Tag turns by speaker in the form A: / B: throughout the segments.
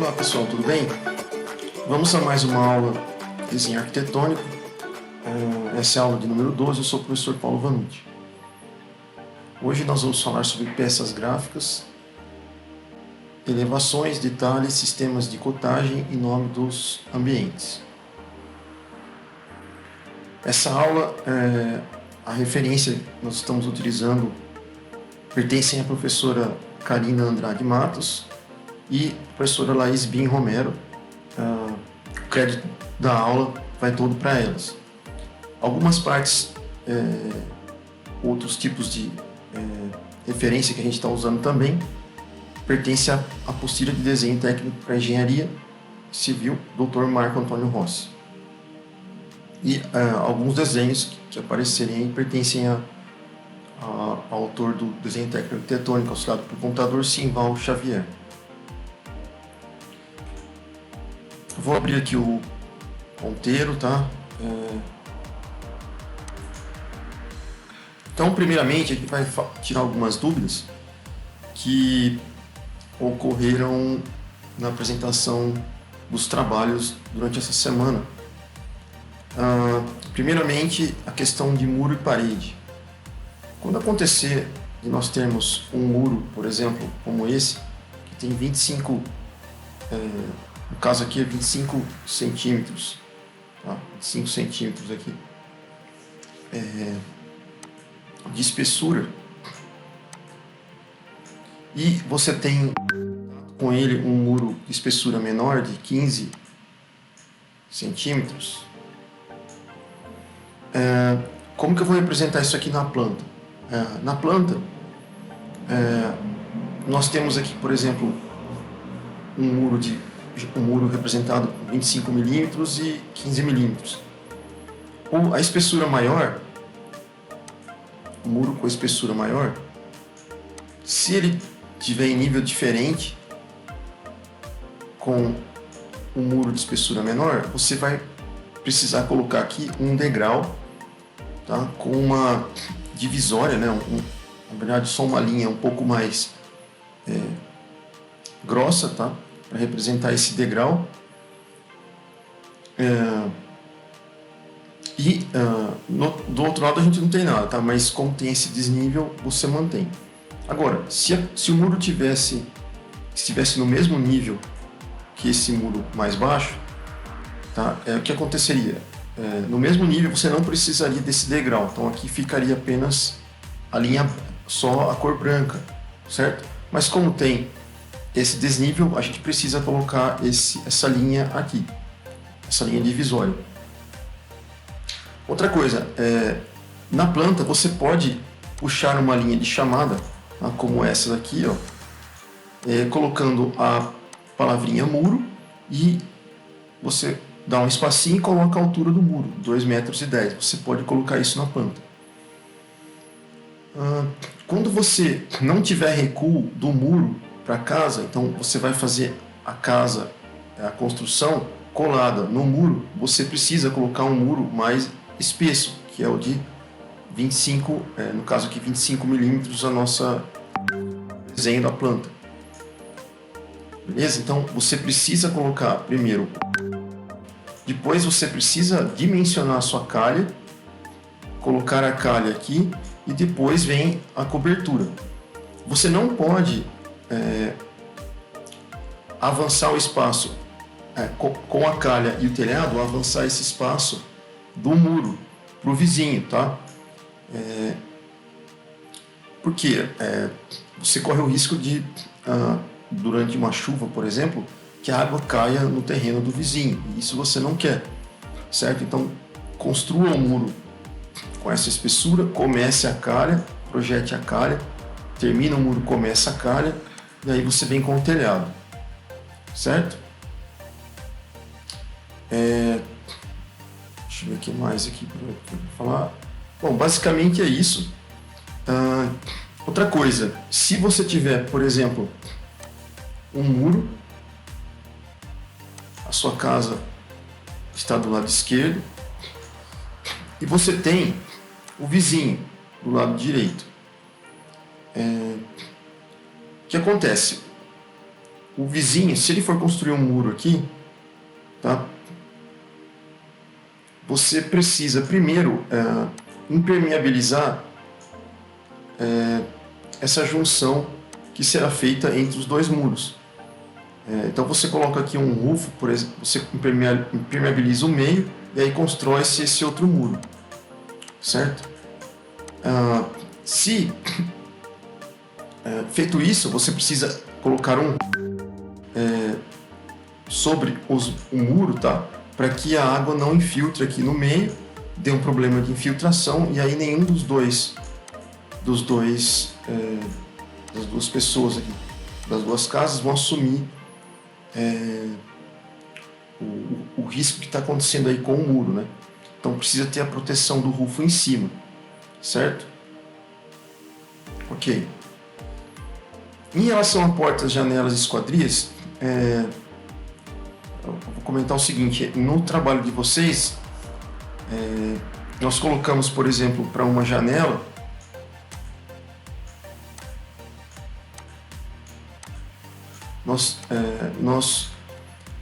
A: Olá pessoal, tudo bem? Vamos a mais uma aula de desenho arquitetônico. Essa é a aula de número 12, eu sou o professor Paulo Vanucci. Hoje nós vamos falar sobre peças gráficas, elevações, detalhes, sistemas de cotagem e nome dos ambientes. Essa aula, a referência que nós estamos utilizando pertencem à professora Karina Andrade Matos e a professora Laís Bin Romero. O crédito da aula vai todo para elas. Algumas partes, outros tipos de referência que a gente está usando também, pertence à apostila de desenho técnico para engenharia civil, Dr. Marco Antônio Rossi. E alguns desenhos que aparecerem aí pertencem ao autor do desenho técnico arquitetônico auxiliado por computador, Simval Xavier. Vou abrir aqui o ponteiro, tá? Então, primeiramente, a gente vai tirar algumas dúvidas que ocorreram na apresentação dos trabalhos durante essa semana. Primeiramente, a questão de muro e parede. Quando acontecer de nós termos um muro, por exemplo, como esse, que tem 25, no caso aqui é 25 centímetros, tá? 25 centímetros aqui, de espessura, e você tem com ele um muro de espessura menor de 15 centímetros, como que eu vou representar isso aqui na planta? Na planta, nós temos aqui, por exemplo, um muro representado por 25 milímetros e 15 milímetros. A espessura maior, o muro com espessura maior, se ele tiver em nível diferente com um muro de espessura menor, você vai precisar colocar aqui um degrau, tá? Com uma divisória, né? Na verdade, só uma linha um pouco mais grossa, tá? Para representar esse degrau. Do outro lado a gente não tem nada, tá? Mas como tem esse desnível, você mantém. Agora, se o muro estivesse no mesmo nível que esse muro mais baixo, tá? O que aconteceria? No mesmo nível você não precisaria desse degrau, então aqui ficaria apenas a linha, só a cor branca, certo? Mas como tem esse desnível, a gente precisa colocar essa linha aqui, essa linha divisória. Outra coisa, na planta você pode puxar uma linha de chamada, tá? Como essa daqui, ó, colocando a palavrinha muro, e você dá um espacinho e coloca a altura do muro, 2,10 metros. Você pode colocar isso na planta. Quando você não tiver recuo do muro para a casa, então você vai fazer a casa, a construção colada no muro, você precisa colocar um muro mais espesso, que é o de 25, no caso aqui 25 milímetros, a nossa desenho da planta. Beleza? Então você precisa colocar primeiro, depois você precisa dimensionar a sua calha, colocar a calha aqui e depois vem a cobertura. Você não pode avançar o espaço com a calha e o telhado, avançar esse espaço do muro para o vizinho, tá? Porque você corre o risco de, durante uma chuva, por exemplo, que a água caia no terreno do vizinho, e isso você não quer, certo? Então, construa um muro com essa espessura, comece a calha, projete a calha, termina o muro, começa a calha, e aí você vem com o telhado, certo? Deixa eu ver o que mais aqui para falar. Bom, basicamente é isso. Outra coisa, se você tiver, por exemplo, um muro, a sua casa está do lado esquerdo e você tem o vizinho do lado direito. O que acontece? o vizinho, se ele for construir um muro aqui, tá? Você precisa primeiro impermeabilizar essa junção que será feita entre os dois muros. Então você coloca aqui um rufo, por exemplo, você impermeabiliza o meio e aí constrói-se esse outro muro, certo? Se feito isso, você precisa colocar sobre o muro, tá? Para que a água não infiltre aqui no meio, dê um problema de infiltração e aí nenhum das duas pessoas aqui, das duas casas, vão assumir o risco que está acontecendo aí com o muro, né? Então precisa ter a proteção do rufo em cima, certo? Ok. Em relação a portas, janelas e esquadrias, eu vou comentar o seguinte: no trabalho de vocês, nós colocamos, por exemplo, para uma janela,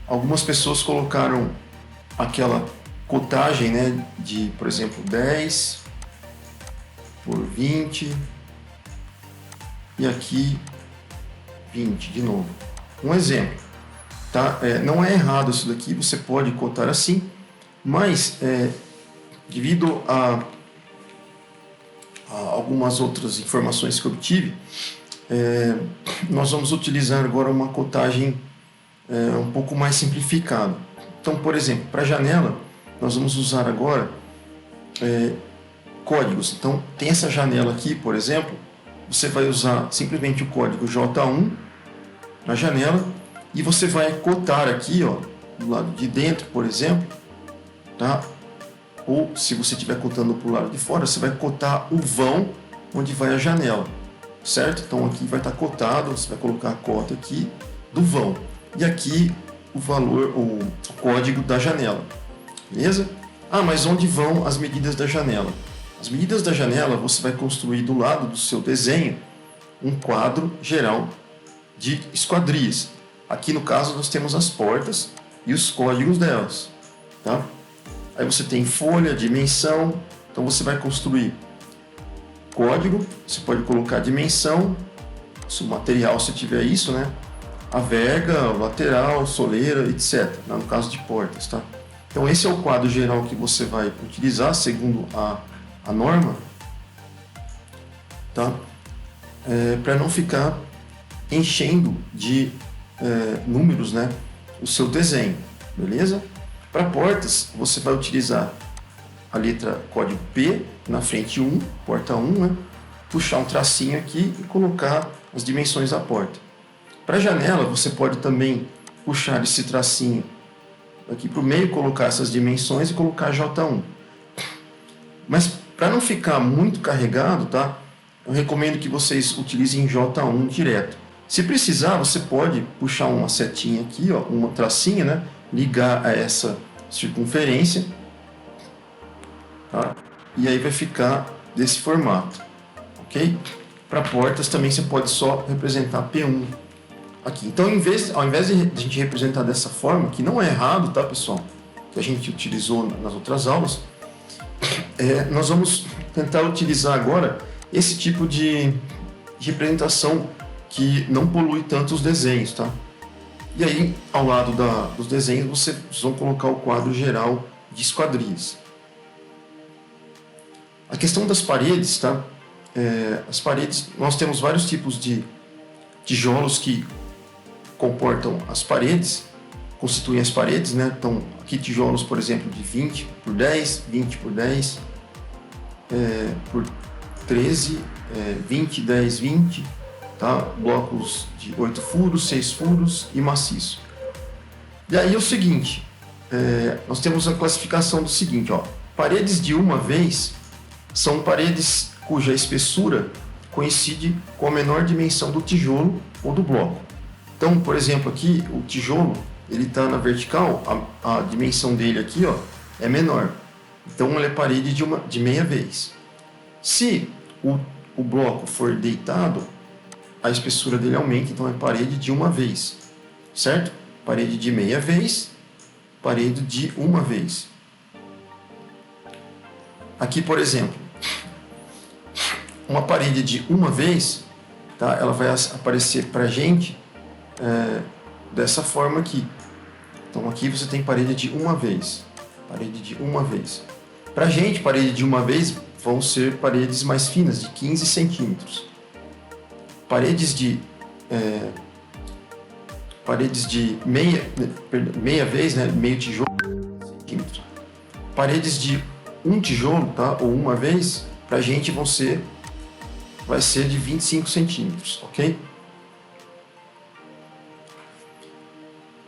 A: algumas pessoas colocaram aquela cotagem, né, de, por exemplo, 10 por 20 e aqui 20 de novo. Um exemplo, tá? Não é errado isso daqui, você pode cotar assim, mas devido a algumas outras informações que eu obtive, nós vamos utilizar agora uma cotagem um pouco mais simplificada. Então, por exemplo, para a janela, nós vamos usar agora códigos. Então, tem essa janela aqui, por exemplo, você vai usar simplesmente o código J1 na janela e você vai cotar aqui, ó, do lado de dentro, por exemplo, tá? Ou se você estiver cotando para o lado de fora, você vai cotar o vão onde vai a janela, certo? Então aqui vai estar cotado, você vai colocar a cota aqui do vão e aqui o valor, o código da janela, beleza? Mas onde vão as medidas da janela? As medidas da janela você vai construir do lado do seu desenho um quadro geral de esquadrias. Aqui no caso nós temos as portas e os códigos delas, tá? Aí você tem folha, dimensão, então você vai construir código, você pode colocar dimensão, se o material se tiver isso, né? A verga, lateral, soleira, etc. No caso de portas, tá? Então esse é o quadro geral que você vai utilizar segundo a norma, tá? Para não ficar enchendo de números, né, o seu desenho, beleza? Para portas, você vai utilizar a letra código P na frente 1, porta 1, né? Puxar um tracinho aqui e colocar as dimensões da porta. Para janela, você pode também puxar esse tracinho aqui para o meio, colocar essas dimensões e colocar J1. Mas para não ficar muito carregado, tá? Eu recomendo que vocês utilizem J1 direto. Se precisar, você pode puxar uma setinha aqui, ó, uma tracinha, né? Ligar a essa circunferência, tá? E aí vai ficar desse formato, ok? Para portas também você pode só representar P1 aqui. Então, ao invés de a gente representar dessa forma, que não é errado, tá, pessoal? Que a gente utilizou nas outras aulas, nós vamos tentar utilizar agora esse tipo de representação que não polui tanto os desenhos, tá? E aí, ao lado dos desenhos, vocês vão colocar o quadro geral de esquadrias. A questão das paredes, tá? As paredes, nós temos vários tipos de tijolos que comportam as paredes, constituem as paredes, né? Então, aqui tijolos, por exemplo, de 20 por 10, 20 por 10, por 13, 20, 10, 20, tá? Blocos de 8 furos, 6 furos e maciço. E aí é o seguinte, nós temos a classificação do seguinte, ó, paredes de uma vez são paredes cuja espessura coincide com a menor dimensão do tijolo ou do bloco. Então, por exemplo, aqui o tijolo, ele está na vertical, a dimensão dele aqui, ó, é menor. Então, ele é parede de meia vez. Se o bloco for deitado, a espessura dele aumenta, então é parede de uma vez. certo? Parede de meia vez, parede de uma vez. Aqui, por exemplo, uma parede de uma vez, tá? Ela vai aparecer para a gente dessa forma aqui. Então aqui você tem parede de uma vez, parede de uma vez. Para a gente, parede de uma vez vão ser paredes mais finas, de 15 centímetros. Paredes de meia vez, né, meio tijolo, centímetros. Paredes de um tijolo, tá, ou uma vez, para a gente vai ser de 25 centímetros, ok?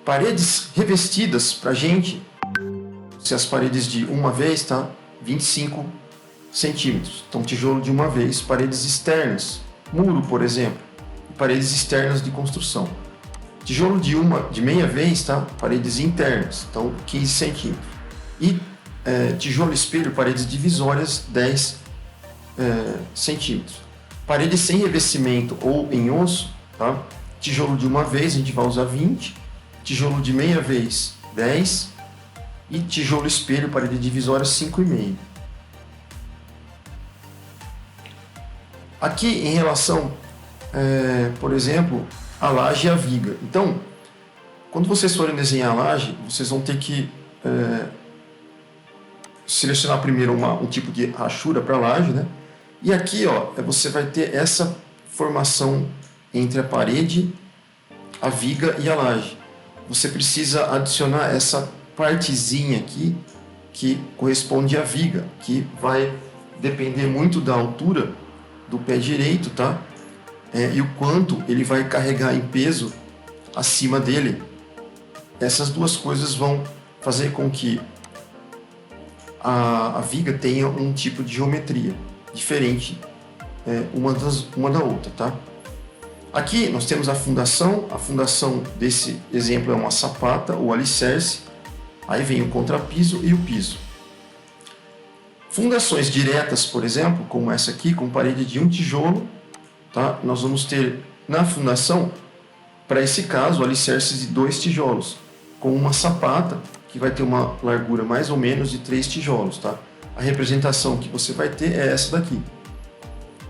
A: Paredes revestidas para a gente, se as paredes de uma vez, tá, 25 centímetros. Então, tijolo de uma vez. Paredes externas, muro, por exemplo, paredes externas de construção. Tijolo de meia vez, tá? Paredes internas, então 15 centímetros. E tijolo espelho, paredes divisórias, 10 centímetros. Paredes sem revestimento ou em osso, tá? Tijolo de uma vez, a gente vai usar 20. Tijolo de meia vez, 10. E tijolo espelho, parede divisória, 5,5. Aqui, em relação, por exemplo, a laje e a viga. Então, quando vocês forem desenhar a laje, vocês vão ter que selecionar primeiro um tipo de rachura para a laje, né? E aqui, ó, você vai ter essa formação entre a parede, a viga e a laje. Você precisa adicionar essa partezinha aqui que corresponde à viga, que vai depender muito da altura do pé direito, tá? E o quanto ele vai carregar em peso acima dele. Essas duas coisas vão fazer com que a viga tenha um tipo de geometria diferente uma da outra, tá? Aqui nós temos a fundação desse exemplo é uma sapata ou alicerce, aí vem o contrapiso e o piso. Fundações diretas, por exemplo, como essa aqui, com parede de um tijolo, tá? Nós vamos ter na fundação, para esse caso, alicerces de 2 tijolos, com uma sapata que vai ter uma largura mais ou menos de 3 tijolos, tá? A representação que você vai ter é essa daqui.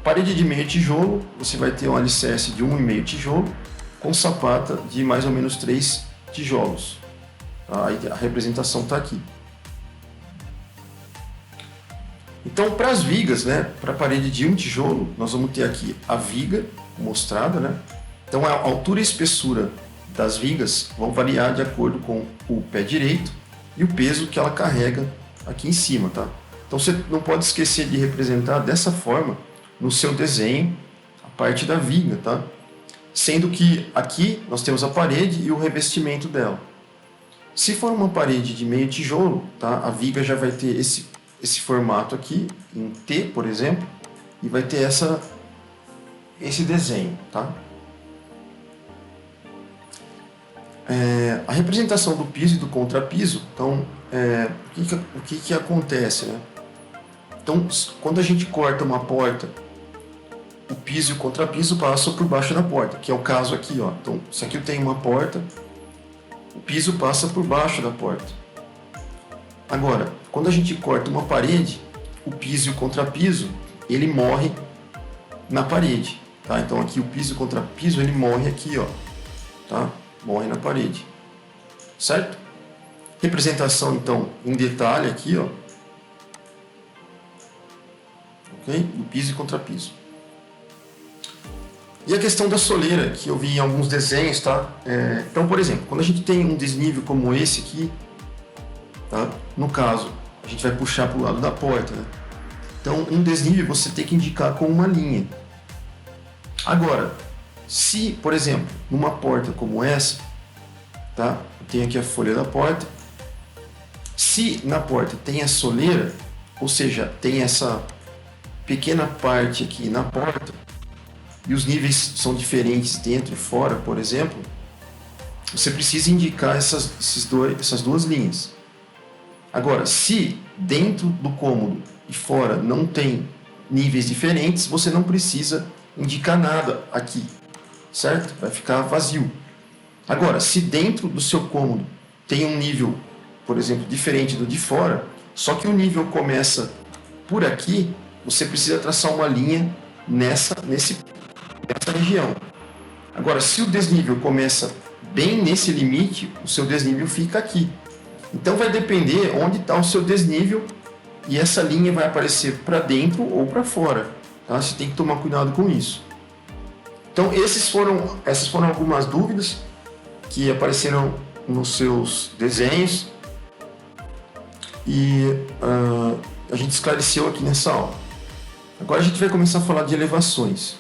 A: Parede de meio tijolo, você vai ter um alicerce de 1,5 tijolo, com sapata de mais ou menos 3 tijolos. Tá? A representação está aqui. Então, para as vigas, né, para a parede de um tijolo, nós vamos ter aqui a viga mostrada, né? Então, a altura e espessura das vigas vão variar de acordo com o pé direito e o peso que ela carrega aqui em cima, tá? Então, você não pode esquecer de representar dessa forma no seu desenho a parte da viga, tá? Sendo que aqui nós temos a parede e o revestimento dela. Se for uma parede de meio tijolo, tá? A viga já vai ter esse formato aqui, em T, por exemplo, e vai ter esse desenho, tá? A representação do piso e do contrapiso, então, o que acontece, né? Então, quando a gente corta uma porta, o piso e o contrapiso passam por baixo da porta, que é o caso aqui, ó. Então, se aqui eu tenho uma porta, o piso passa por baixo da porta. Agora, quando a gente corta uma parede, o piso e o contrapiso, ele morre na parede, tá? Então aqui o piso e o contrapiso, ele morre aqui, ó, tá? Morre na parede, certo? Representação, então, em detalhe aqui, ó, ok? Do piso e contrapiso. E a questão da soleira, que eu vi em alguns desenhos, tá? Então, por exemplo, quando a gente tem um desnível como esse aqui, tá? No caso, a gente vai puxar para o lado da porta, né? Então, um desnível você tem que indicar com uma linha. Agora, se, por exemplo, numa porta como essa, tá? Eu tenho aqui a folha da porta. Se na porta tem a soleira, ou seja, tem essa pequena parte aqui na porta, e os níveis são diferentes dentro e fora, por exemplo, você precisa indicar essas duas linhas. Agora, se dentro do cômodo e fora não tem níveis diferentes, você não precisa indicar nada aqui, certo? Vai ficar vazio. Agora, se dentro do seu cômodo tem um nível, por exemplo, diferente do de fora, só que o nível começa por aqui, você precisa traçar uma linha nessa região. Agora, se o desnível começa bem nesse limite, o seu desnível fica aqui. Então vai depender onde está o seu desnível e essa linha vai aparecer para dentro ou para fora. Tá? Você tem que tomar cuidado com isso. Então essas foram algumas dúvidas que apareceram nos seus desenhos e a gente esclareceu aqui nessa aula. Agora a gente vai começar a falar de elevações.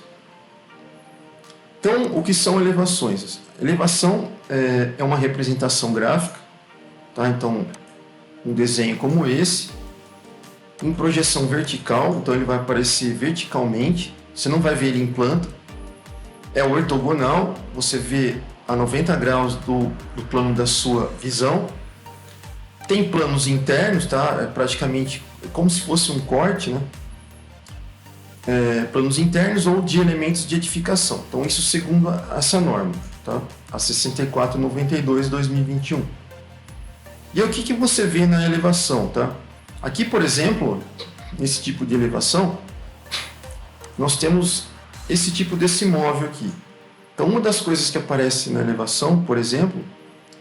A: Então, o que são elevações? Elevação é uma representação gráfica, tá? Então, um desenho como esse, em projeção vertical, então ele vai aparecer verticalmente, você não vai ver ele em planta. É ortogonal, você vê a 90 graus do plano da sua visão. Tem planos internos, tá? É praticamente como se fosse um corte, né? Planos internos ou de elementos de edificação. Então, isso segundo essa norma, tá? A 6492/2021. E o que você vê na elevação, tá? Aqui, por exemplo, nesse tipo de elevação, nós temos esse tipo desse móvel aqui. Então, uma das coisas que aparece na elevação, por exemplo,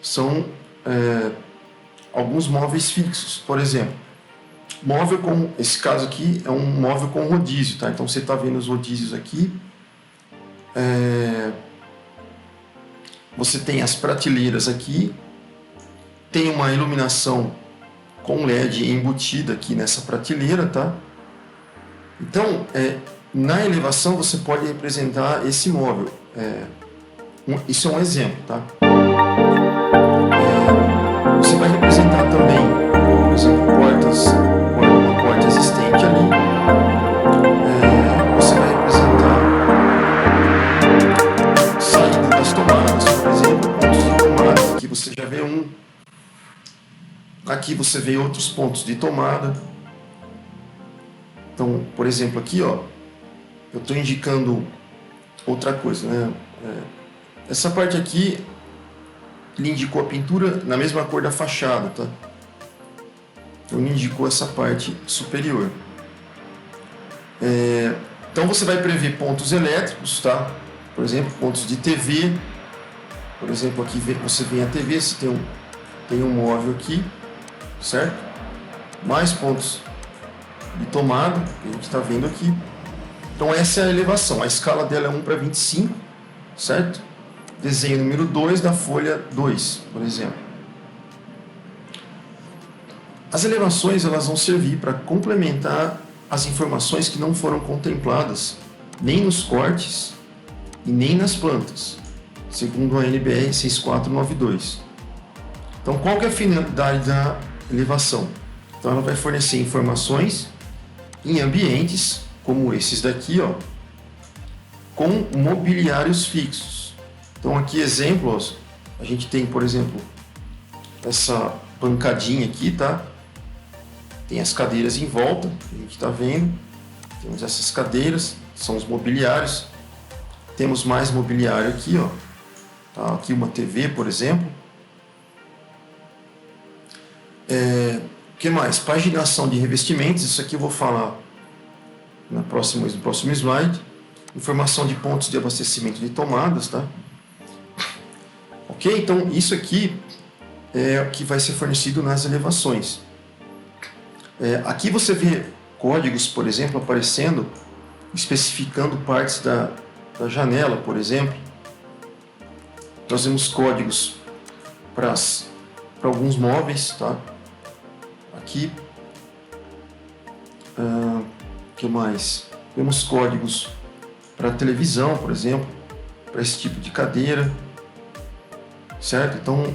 A: são alguns móveis fixos. Por exemplo, móvel com, esse caso aqui é um móvel com rodízio, tá? Então você está vendo os rodízios aqui. Você tem as prateleiras aqui, tem uma iluminação com LED embutida aqui nessa prateleira, tá? Então, na elevação você pode representar esse móvel. Isso é um exemplo, tá? Você vai representar também, por exemplo, uma porta existente ali. Você vai representar saída das tomadas, por exemplo, pontos de tomada. Aqui você já vê um. Aqui você vê outros pontos de tomada. Então, por exemplo, aqui, ó, eu estou indicando outra coisa, né? Essa parte aqui, ele indicou a pintura na mesma cor da fachada, tá? Então, ele indicou essa parte superior. Então, você vai prever pontos elétricos, tá? Por exemplo, pontos de TV. Por exemplo, aqui você vem a TV, você tem um móvel aqui, certo? Mais pontos de tomada, que a gente está vendo aqui. Então, essa é a elevação. A escala dela é 1:25, certo? Desenho número 2 da folha 2, por exemplo. As elevações elas vão servir para complementar as informações que não foram contempladas nem nos cortes e nem nas plantas, segundo a NBR 6492. Então, qual que é a finalidade da elevação? Então, ela vai fornecer informações em ambientes como esses daqui, ó, com mobiliários fixos. Então, aqui exemplos, a gente tem, por exemplo, essa bancadinha aqui, tá? Tem as cadeiras em volta, a gente está vendo. Temos essas cadeiras, são os mobiliários. Temos mais mobiliário aqui, ó. Tá? Aqui uma TV, por exemplo. O que mais? Paginação de revestimentos, isso aqui eu vou falar no próximo slide. Informação de pontos de abastecimento de tomadas, tá? Ok? Então, isso aqui é o que vai ser fornecido nas elevações. Aqui você vê códigos, por exemplo, aparecendo, especificando partes da janela, por exemplo. Nós temos códigos para alguns móveis, tá? Aqui. O que mais? Temos códigos para televisão, por exemplo, para esse tipo de cadeira, certo? Então,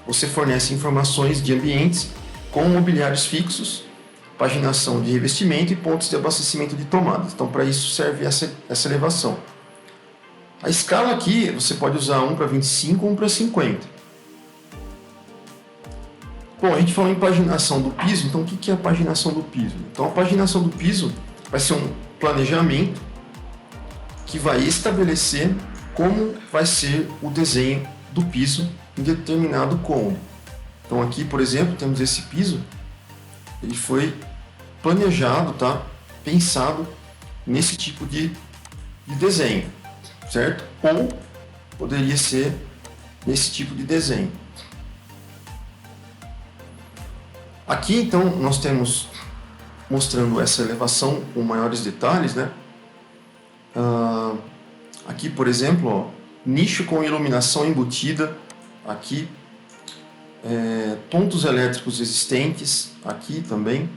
A: você fornece informações de ambientes com mobiliários fixos, paginação de revestimento e pontos de abastecimento de tomadas. Então, para isso serve essa elevação. A escala aqui, você pode usar 1:25 ou 1:50. Bom, a gente falou em paginação do piso, então o que é a paginação do piso? Então, a paginação do piso vai ser um planejamento que vai estabelecer como vai ser o desenho do piso em determinado cômodo. Então aqui, por exemplo, temos esse piso, ele foi planejado, tá? Pensado nesse tipo de desenho, certo? Ou poderia ser nesse tipo de desenho. Aqui então nós temos mostrando essa elevação com maiores detalhes, né? Aqui, por exemplo, ó, nicho com iluminação embutida, aqui pontos elétricos existentes, aqui também,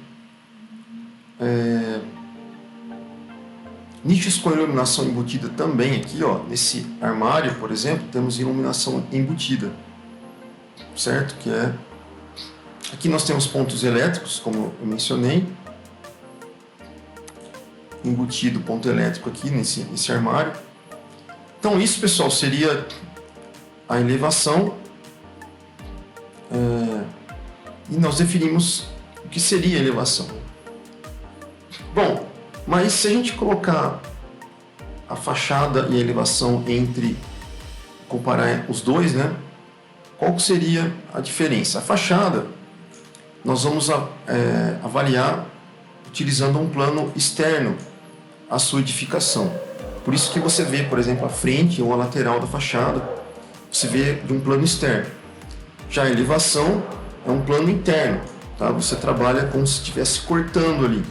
A: nichos com iluminação embutida também, aqui ó, nesse armário, por exemplo, temos iluminação embutida, certo? Que é aqui nós temos pontos elétricos, como eu mencionei, embutido ponto elétrico aqui nesse armário. Então isso, pessoal, seria a elevação, e nós definimos o que seria a elevação. Bom, mas se a gente colocar a fachada e a elevação comparar os dois, né? Qual seria a diferença? A fachada nós vamos avaliar utilizando um plano externo à sua edificação. Por isso que você vê, por exemplo, a frente ou a lateral da fachada, você vê de um plano externo. Já a elevação é um plano interno, tá? Você trabalha como se estivesse cortando ali.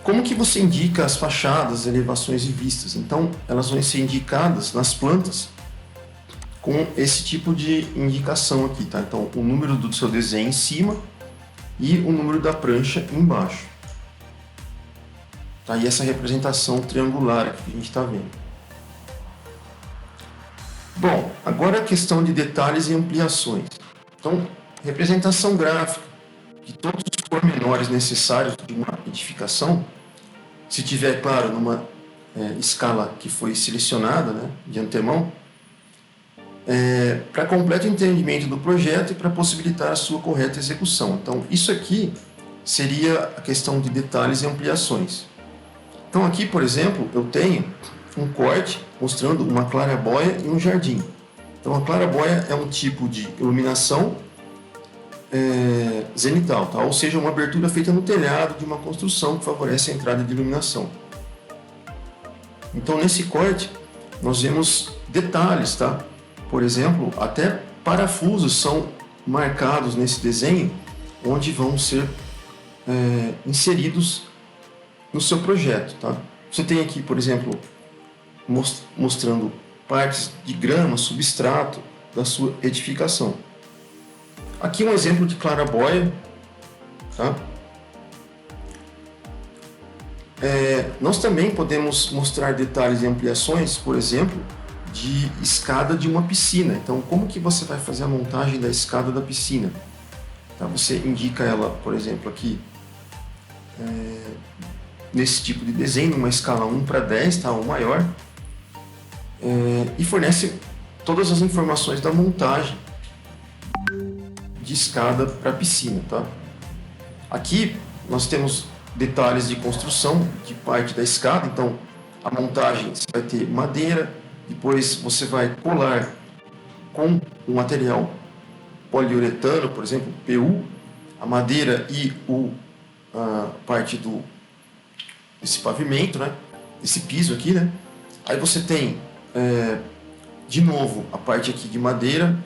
A: Como que você indica as fachadas, elevações e vistas? Então, elas vão ser indicadas nas plantas com esse tipo de indicação aqui, tá? Então, o número do seu desenho em cima e o número da prancha embaixo. Tá? E essa representação triangular aqui que a gente está vendo. Bom, agora a questão de detalhes e ampliações. Então, representação gráfica de todos os pormenores necessários de uma edificação, se tiver, claro, numa escala que foi selecionada, né, de antemão, para completo entendimento do projeto e para possibilitar a sua correta execução. Então, isso aqui seria a questão de detalhes e ampliações. Então, aqui, por exemplo, eu tenho um corte mostrando uma claraboia e um jardim. Então, a claraboia é um tipo de iluminação zenital, tá? Ou seja, uma abertura feita no telhado de uma construção que favorece a entrada de iluminação. Então, nesse corte, nós vemos detalhes, tá? Por exemplo, até parafusos são marcados nesse desenho, onde vão ser inseridos no seu projeto, tá? Você tem aqui, por exemplo, mostrando partes de grama, substrato da sua edificação. Aqui um exemplo de claraboia, tá? Nós também podemos mostrar detalhes e ampliações, por exemplo, de escada de uma piscina. Então, como que você vai fazer a montagem da escada da piscina? Tá? Você indica ela, por exemplo, aqui, nesse tipo de desenho, numa escala 1:10, tá? Ou maior, e fornece todas as informações da montagem de escada para piscina, tá? Aqui nós temos detalhes de construção de parte da escada. Então, a montagem você vai ter madeira, depois você vai colar com o material poliuretano, por exemplo, PU, a madeira e a parte desse pavimento, né? Esse piso aqui, né? Aí você tem de novo a parte aqui de madeira,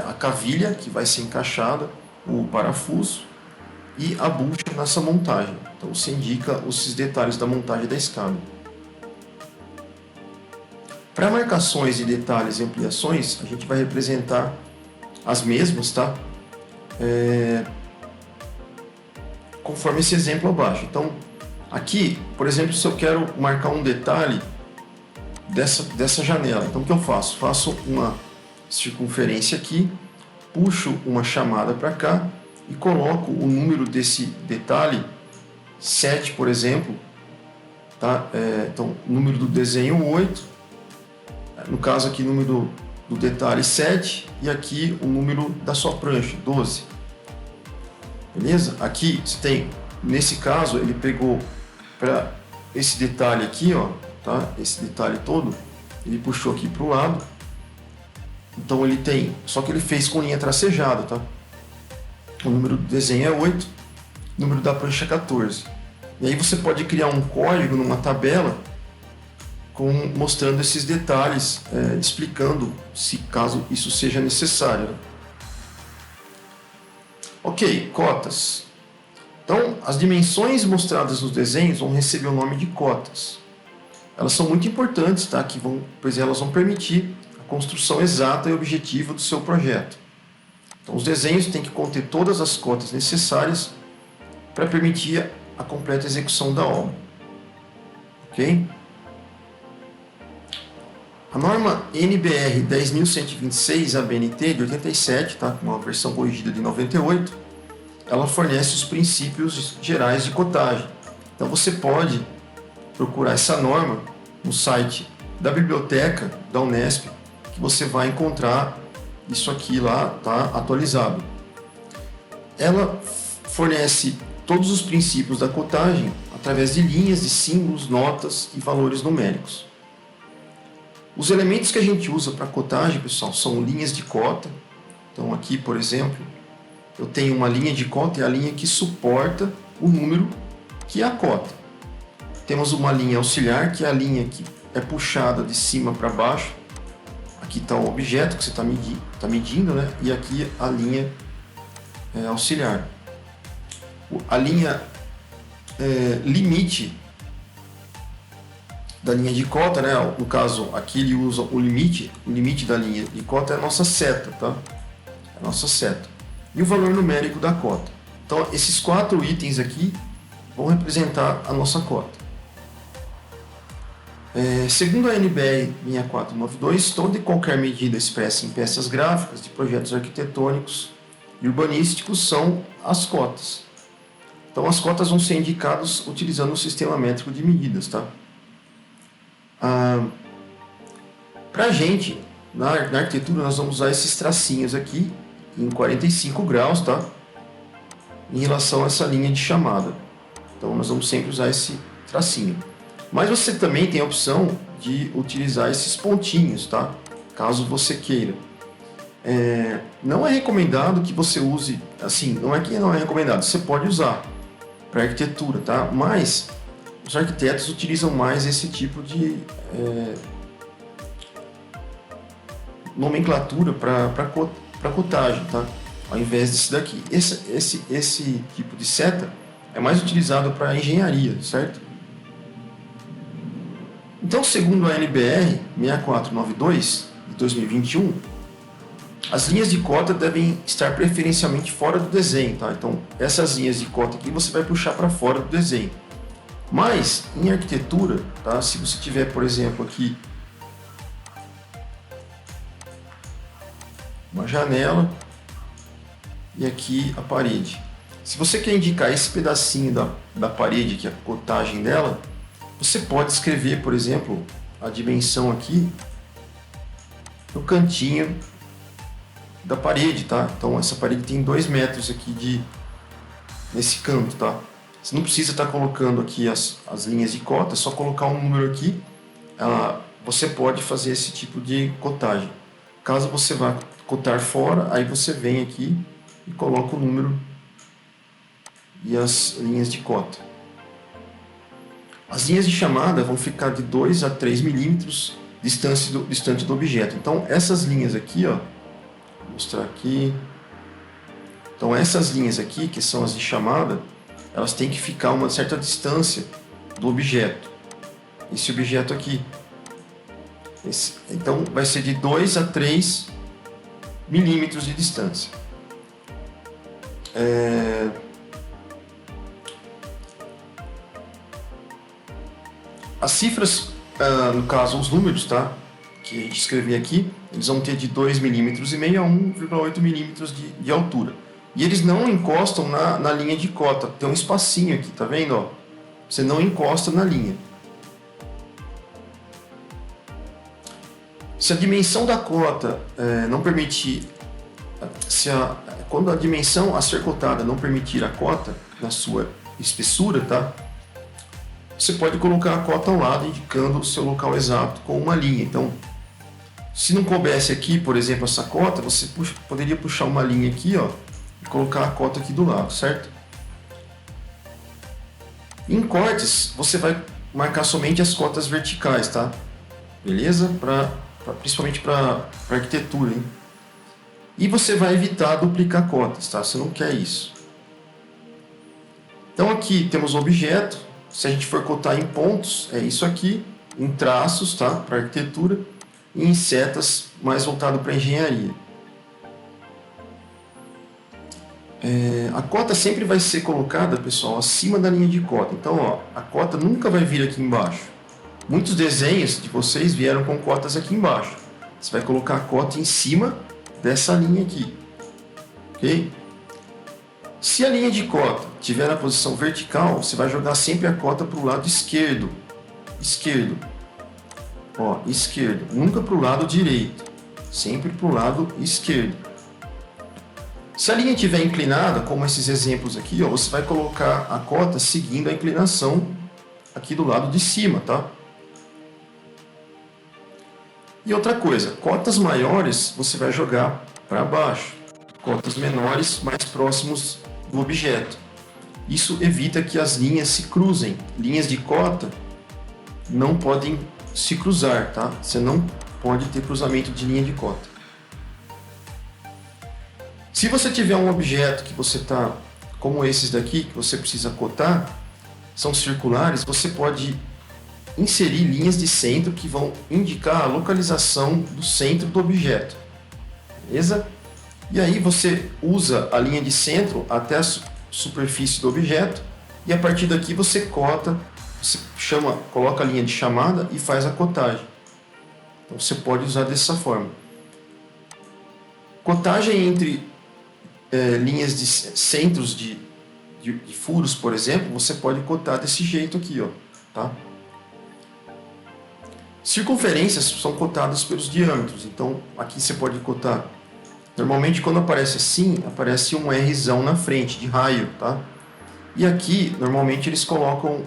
A: a cavilha que vai ser encaixada, o parafuso e a bucha nessa montagem. Então você indica esses detalhes da montagem da escada. Para marcações de detalhes e ampliações, a gente vai representar as mesmas, tá? Conforme esse exemplo abaixo. Então, aqui, por exemplo, se eu quero marcar um detalhe dessa janela, então o que eu faço? Faço uma circunferência aqui, puxo uma chamada para cá e coloco o número desse detalhe, 7, por exemplo, tá? Então, número do desenho 8, no caso aqui, número do detalhe 7, e aqui o número da sua prancha, 12. Beleza? Aqui você tem, nesse caso, ele pegou para esse detalhe aqui, ó, tá? Esse detalhe todo, Ele puxou aqui para o lado. Então ele tem, só que ele fez com linha tracejada, tá? O número do desenho é 8, o número da prancha é 14. E aí você pode criar um código numa tabela mostrando esses detalhes, explicando se caso isso seja necessário. Ok, cotas. Então, as dimensões mostradas nos desenhos vão receber o nome de cotas. Elas são muito importantes, tá? Pois elas vão permitir a construção exata e objetiva do seu projeto. Então, os desenhos têm que conter todas as cotas necessárias para permitir a completa execução da obra. Ok? A norma NBR 10.126 ABNT de 87, tá? Com uma versão corrigida de 98, ela fornece os princípios gerais de cotagem. Então você pode procurar essa norma no site da biblioteca da Unesp, que você vai encontrar isso aqui lá, tá atualizado. Ela fornece todos os princípios da cotagem através de linhas de símbolos, notas e valores numéricos. Os elementos que a gente usa para cotagem, pessoal, são linhas de cota. Então aqui, por exemplo, eu tenho uma linha de cota, é a linha que suporta o número que é a cota. Temos uma linha auxiliar, que é a linha que é puxada de cima para baixo. Aqui está o objeto que você está medindo, né? E aqui a linha auxiliar. A linha limite da linha de cota, né? No caso, aqui ele usa o limite da linha de cota é a nossa seta, tá? É a nossa seta. E o valor numérico da cota. Então, esses 4 itens aqui vão representar a nossa cota. Segundo a NBR 6492, toda e qualquer medida expressa em peças gráficas de projetos arquitetônicos e urbanísticos são as cotas. Então, as cotas vão ser indicadas utilizando o sistema métrico de medidas, tá? Para a gente, na arquitetura, nós vamos usar esses tracinhos aqui em 45 graus, tá? Em relação a essa linha de chamada. Então, nós vamos sempre usar esse tracinho. Mas você também tem a opção de utilizar esses pontinhos, tá? Caso você queira. Não é recomendado que você use, assim, não é que não é recomendado, você pode usar para arquitetura, tá? Mas os arquitetos utilizam mais esse tipo de nomenclatura para cotagem, tá? Ao invés desse daqui. Esse tipo de seta é mais utilizado para engenharia, certo? Então, segundo a NBR 6492 de 2021, as linhas de cota devem estar preferencialmente fora do desenho, tá? Então, essas linhas de cota aqui você vai puxar para fora do desenho. Mas, em arquitetura, tá? Se você tiver, por exemplo, aqui uma janela e aqui a parede. Se você quer indicar esse pedacinho da parede, que é a cotagem dela, você pode escrever, por exemplo, a dimensão aqui no cantinho da parede, tá? Então essa parede tem 2 metros aqui nesse canto, tá? Você não precisa estar colocando aqui as linhas de cota, é só colocar um número aqui. Você pode fazer esse tipo de cotagem. Caso você vá cotar fora, aí você vem aqui e coloca o número e as linhas de cota. As linhas de chamada vão ficar de 2 a 3 milímetros distante do objeto. Então essas linhas aqui, ó, vou mostrar aqui. Então essas linhas aqui, que são as de chamada, elas têm que ficar a uma certa distância do objeto. Esse objeto aqui. Então vai ser de 2 a 3 milímetros de distância. As cifras, no caso os números, tá? Que a gente escreveu aqui, eles vão ter de 2,5 milímetros a 1,8 milímetros de altura. E eles não encostam na linha de cota. Tem um espacinho aqui, tá vendo? Ó? Você não encosta na linha. Se a dimensão da cota não permitir, quando a dimensão a ser cotada não permitir a cota na sua espessura, tá? você pode colocar a cota ao lado, indicando o seu local exato com uma linha. Então, se não coubesse aqui, por exemplo, essa cota, você poderia puxar uma linha aqui, ó, e colocar a cota aqui do lado, certo? Em cortes, você vai marcar somente as cotas verticais, tá? Beleza? Principalmente para arquitetura, hein? E você vai evitar duplicar cotas, tá? Você não quer isso. Então aqui temos o objeto. Se a gente for cotar em pontos, é isso aqui. Em traços, tá? Para arquitetura. E em setas, mais voltado para engenharia. A cota sempre vai ser colocada, pessoal, acima da linha de cota. Então, ó, a cota nunca vai vir aqui embaixo. Muitos desenhos de vocês vieram com cotas aqui embaixo. Você vai colocar a cota em cima dessa linha aqui, ok? Se a linha de cota estiver na posição vertical, você vai jogar sempre a cota para o lado esquerdo. Ó, esquerdo. Nunca para o lado direito. Sempre para o lado esquerdo. Se a linha estiver inclinada, como esses exemplos aqui, ó, você vai colocar a cota seguindo a inclinação aqui do lado de cima, tá? E outra coisa, cotas maiores você vai jogar para baixo, cotas menores mais próximos do objeto. Isso evita que as linhas se cruzem. Linhas de cota não podem se cruzar, tá? Você não pode ter cruzamento de linha de cota. Se você tiver um objeto que você está, como esses daqui, que você precisa cotar, são circulares, você pode inserir linhas de centro que vão indicar a localização do centro do objeto. Beleza? E aí você usa a linha de centro até a superfície do objeto e a partir daqui você cota, você coloca a linha de chamada e faz a cotagem. Então você pode usar dessa forma. Cotagem entre linhas de centros de furos, por exemplo, você pode cotar desse jeito aqui, ó, tá? Circunferências são cotadas pelos diâmetros, então aqui você pode cotar. Normalmente quando aparece assim, aparece um Rzão na frente, de raio, tá? E aqui, normalmente eles colocam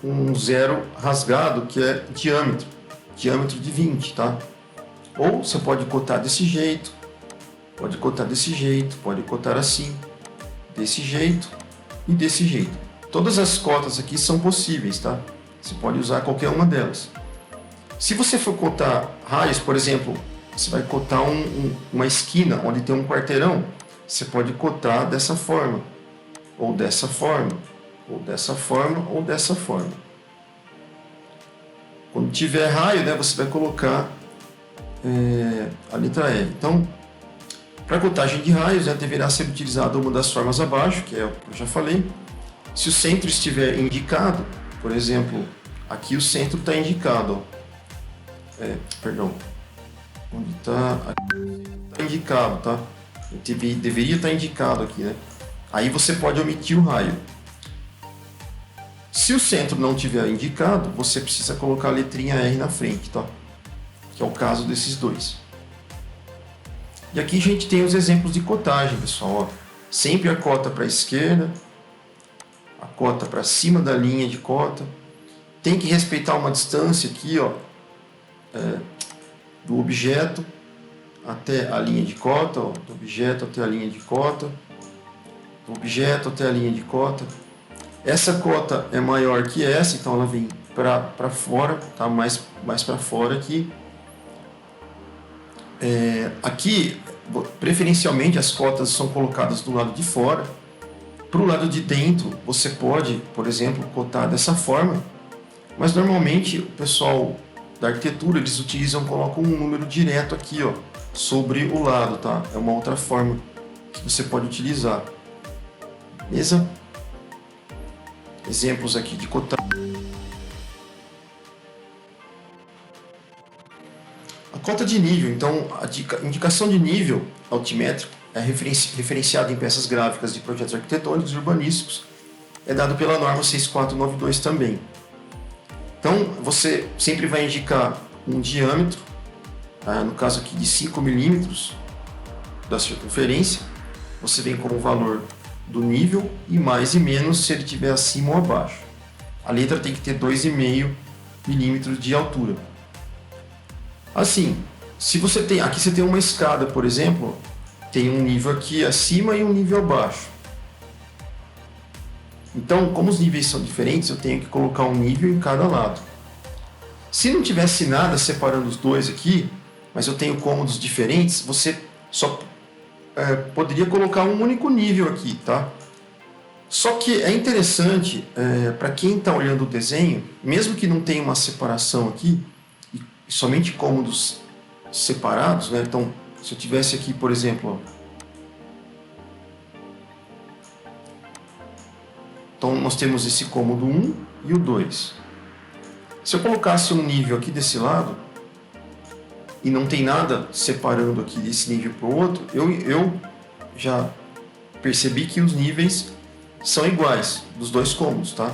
A: um zero rasgado, que é diâmetro de 20, tá? Ou você pode cotar desse jeito, pode cotar desse jeito, pode cotar assim, desse jeito e desse jeito. Todas as cotas aqui são possíveis, tá? Você pode usar qualquer uma delas. Se você for cotar raios, por exemplo, você vai cotar uma esquina onde tem um quarteirão, você pode cotar dessa forma, ou dessa forma, ou dessa forma, ou dessa forma. Quando tiver raio, né, você vai colocar a letra L. Então, para cotagem de raios, deverá ser utilizada uma das formas abaixo, que é o que eu já falei. Se o centro estiver indicado, por exemplo, aqui o centro está indicado. Onde está indicado, tá? Deveria estar indicado aqui, né? Aí você pode omitir o raio. Se o centro não tiver indicado, você precisa colocar a letrinha R na frente, tá? Que é o caso desses dois. E aqui a gente tem os exemplos de cotagem, pessoal. Ó. Sempre a cota para a esquerda, a cota para cima da linha de cota. Tem que respeitar uma distância aqui, ó, do objeto até a linha de cota, ó, do objeto até a linha de cota, do objeto até a linha de cota. Essa cota é maior que essa, então ela vem para fora, tá? mais para fora aqui. Aqui, preferencialmente, as cotas são colocadas do lado de fora. Para o lado de dentro, você pode, por exemplo, cotar dessa forma, mas normalmente o pessoal da arquitetura, eles colocam um número direto aqui, ó, sobre o lado, tá? É uma outra forma que você pode utilizar. Beleza? Exemplos aqui de cotagem. A cota de nível, então, a indicação de nível altimétrico é referenciada em peças gráficas de projetos arquitetônicos e urbanísticos, é dado pela norma 6492 também. Então, você sempre vai indicar um diâmetro, no caso aqui de 5 milímetros da circunferência, você vem com o valor do nível e mais e menos se ele estiver acima ou abaixo. a letra tem que ter 2,5 milímetros de altura. Assim, se você tem, aqui você tem uma escada, por exemplo, tem um nível aqui acima e um nível abaixo. Então, como os níveis são diferentes, eu tenho que colocar um nível em cada lado. Se não tivesse nada separando os dois aqui, mas eu tenho cômodos diferentes, você só poderia colocar um único nível aqui, tá? Só que é interessante, para quem está olhando o desenho, mesmo que não tenha uma separação aqui, e somente cômodos separados, né? Então, se eu tivesse aqui, por exemplo, ó, então nós temos esse cômodo 1 e o 2. Se eu colocasse um nível aqui desse lado, e não tem nada separando aqui desse nível para o outro, eu já percebi que os níveis são iguais dos dois cômodos, tá?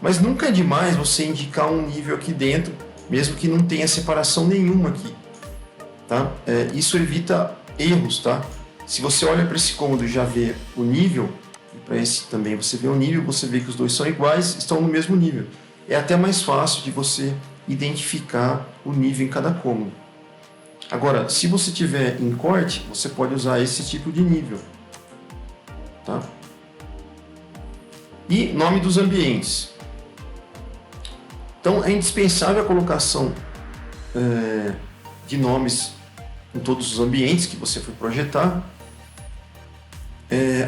A: Mas nunca é demais você indicar um nível aqui dentro, mesmo que não tenha separação nenhuma aqui, tá? Isso evita erros, tá? Se você olha para esse cômodo e já vê o nível, e para esse também você vê o nível, você vê que os dois são iguais, estão no mesmo nível. É até mais fácil de você identificar o nível em cada cômodo. Agora, se você tiver em corte, você pode usar esse tipo de nível, tá? E nome dos ambientes. Então, é indispensável a colocação de nomes em todos os ambientes que você for projetar,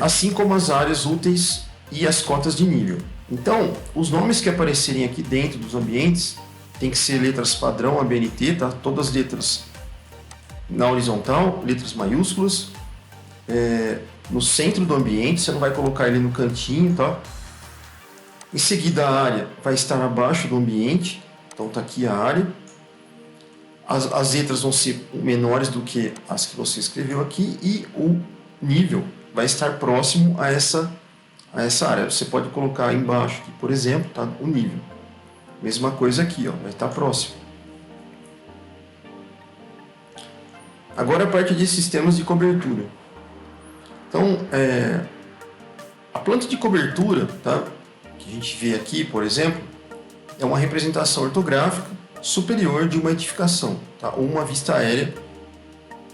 A: assim como as áreas úteis e as cotas de nível. Então, os nomes que aparecerem aqui dentro dos ambientes tem que ser letras padrão ABNT, tá? Todas as letras na horizontal, letras maiúsculas, no centro do ambiente, você não vai colocar ele no cantinho, tá? Em seguida, a área vai estar abaixo do ambiente, então está aqui a área. As letras vão ser menores do que as que você escreveu aqui e o nível vai estar próximo a essa área. Você pode colocar embaixo, aqui, por exemplo, tá? O nível. Mesma coisa aqui, ó, vai estar próximo. Agora a parte de sistemas de cobertura. Então, a planta de cobertura, tá? Que a gente vê aqui, por exemplo, é uma representação ortográfica superior de uma edificação, tá? Ou uma vista aérea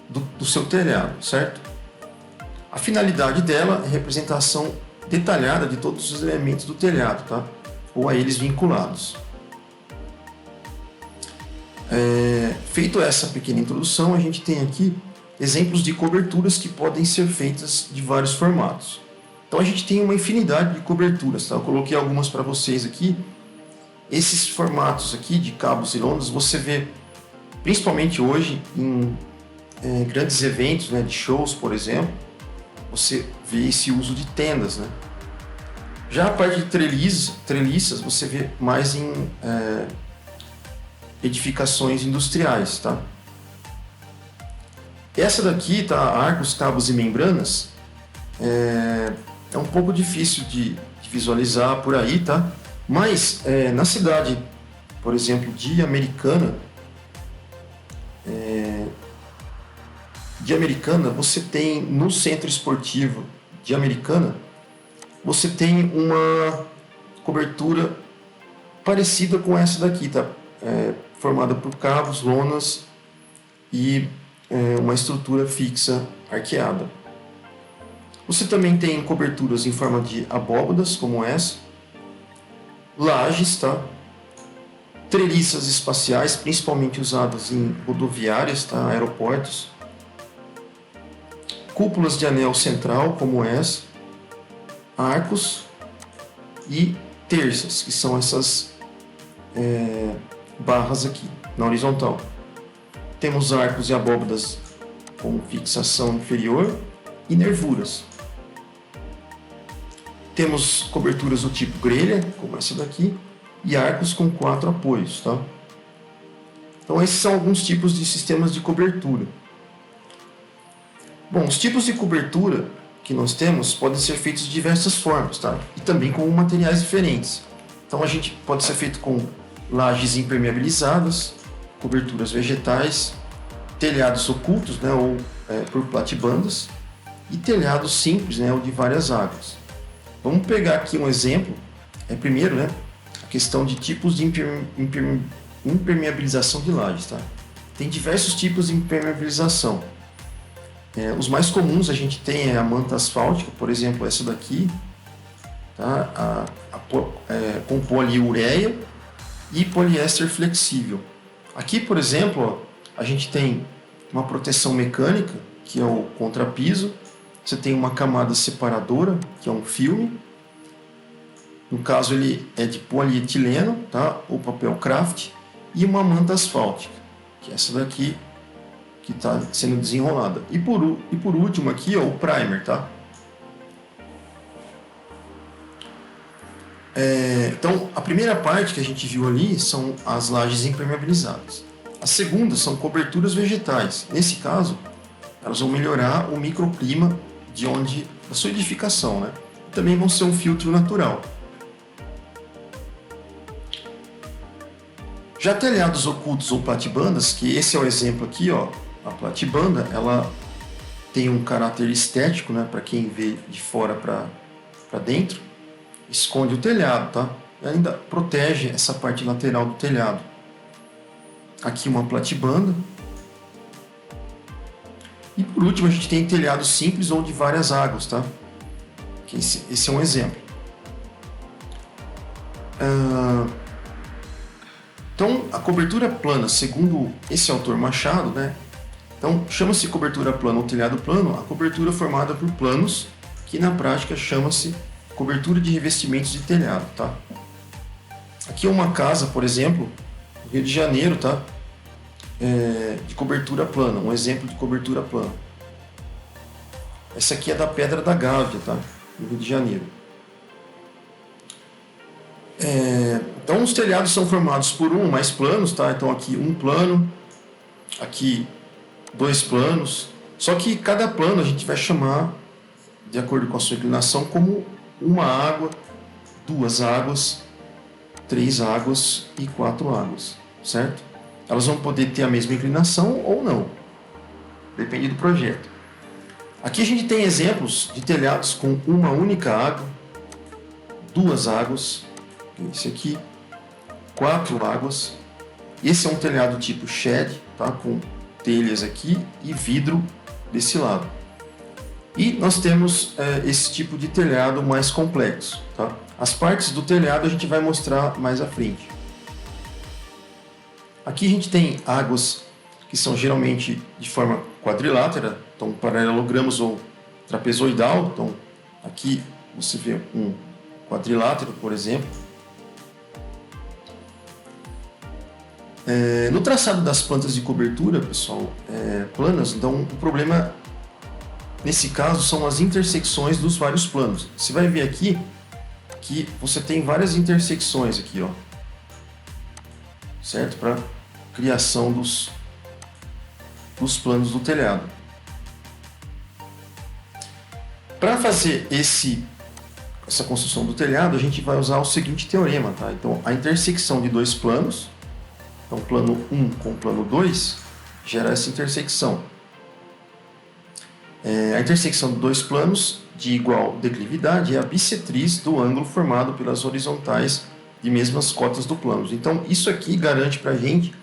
A: do seu telhado, certo? A finalidade dela é a representação detalhada de todos os elementos do telhado, tá? Ou a eles vinculados. Feito essa pequena introdução, a gente tem aqui exemplos de coberturas que podem ser feitas de vários formatos. Então a gente tem uma infinidade de coberturas, tá? Eu coloquei algumas para vocês aqui. Esses formatos aqui de cabos e lonas você vê principalmente hoje em grandes eventos, né, de shows, por exemplo. Você vê esse uso de tendas, né? Já a parte de treliças você vê mais em edificações industriais, tá? Essa daqui, tá? Arcos, cabos e membranas, é um pouco difícil de visualizar por aí, tá? Mas na cidade, por exemplo, de Americana, você tem no centro esportivo de Americana, você tem uma cobertura parecida com essa daqui, tá? Formada por cabos, lonas e uma estrutura fixa arqueada. Você também tem coberturas em forma de abóbadas, como essa, lajes, tá? Treliças espaciais, principalmente usadas em rodoviárias, tá? Aeroportos, cúpulas de anel central, como essa, arcos e terças, que são essas barras aqui na horizontal. Temos arcos e abóbadas com fixação inferior e nervuras. Temos coberturas do tipo grelha, como essa daqui, e arcos com 4 apoios, tá? Então esses são alguns tipos de sistemas de cobertura. Bom, os tipos de cobertura que nós temos podem ser feitos de diversas formas, tá? E também com materiais diferentes. Então a gente pode ser feito com lajes impermeabilizadas, coberturas vegetais, telhados ocultos, né, ou por platibandas, e telhados simples, né, ou de várias águas. Vamos pegar aqui um exemplo. Primeiro, né, questão de tipos de impermeabilização de lajes, tá? Tem diversos tipos de impermeabilização. Os mais comuns a gente tem a manta asfáltica, por exemplo, essa daqui, tá? Com poliureia e poliéster flexível. Aqui, por exemplo, ó, a gente tem uma proteção mecânica, que é o contrapiso. Você tem uma camada separadora, que é um filme. No caso, ele é de polietileno, tá? Ou papel craft. E uma manta asfáltica, que é essa daqui, que está sendo desenrolada. E por último aqui, ó, o primer, tá? Então, a primeira parte que a gente viu ali são as lajes impermeabilizadas. A segunda são coberturas vegetais. Nesse caso, elas vão melhorar o microclima da sua edificação, né? Também vão ser um filtro natural. Já telhados ocultos ou platibandas, que esse é o exemplo aqui, ó, a platibanda, ela tem um caráter estético, né, para quem vê de fora para dentro, esconde o telhado, tá? E ainda protege essa parte lateral do telhado. Aqui uma platibanda. E por último a gente tem telhado simples ou de várias águas, tá? Esse é um exemplo. Então, a cobertura plana, segundo esse autor Machado, né? Então, chama-se cobertura plana ou telhado plano a cobertura formada por planos, que na prática chama-se cobertura de revestimentos de telhado, tá? Aqui é uma casa, por exemplo, no Rio de Janeiro, tá? De cobertura plana, um exemplo de cobertura plana. Essa aqui é da Pedra da Gávea, tá? No Rio de Janeiro. Então os telhados são formados por um ou mais planos, tá? Então aqui um plano, aqui dois planos. Só que cada plano a gente vai chamar, de acordo com a sua inclinação, como uma água, duas águas, três águas e quatro águas, certo? Elas vão poder ter a mesma inclinação ou não, depende do projeto. Aqui a gente tem exemplos de telhados com uma única água, duas águas, esse aqui, quatro águas. Esse é um telhado tipo shed, tá? Com telhas aqui e vidro desse lado. E nós temos esse tipo de telhado mais complexo, tá? As partes do telhado a gente vai mostrar mais à frente. Aqui a gente tem águas que são geralmente de forma quadrilátera, então paralelogramos ou trapezoidal. Então aqui você vê um quadrilátero, por exemplo. No traçado das plantas de cobertura, pessoal, planas, então o problema nesse caso são as intersecções dos vários planos. Você vai ver aqui que você tem várias intersecções aqui, ó, certo? Para criação dos planos do telhado. Para fazer essa construção do telhado, a gente vai usar o seguinte teorema, tá? Então, a intersecção de dois planos, então plano 1 com plano 2, gera essa intersecção. A intersecção de dois planos de igual declividade é a bissetriz do ângulo formado pelas horizontais de mesmas cotas do plano. Então, isso aqui garante para a gente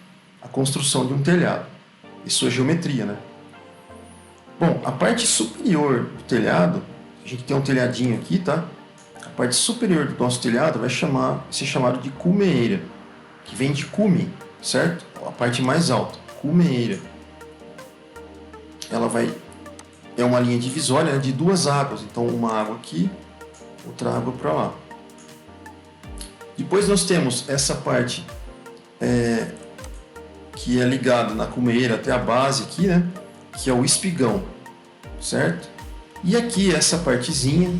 A: a construção de um telhado e sua geometria, né? Bom, a parte superior do telhado, a gente tem um telhadinho aqui, tá? A parte superior do nosso telhado vai ser chamado de cumeeira, que vem de cume, certo? A parte mais alta, cumeeira. Ela é uma linha divisória de duas águas, então uma água aqui, outra água para lá. Depois nós temos essa parte que é ligada na cumeeira até a base aqui, né? Que é o espigão, certo? E aqui essa partezinha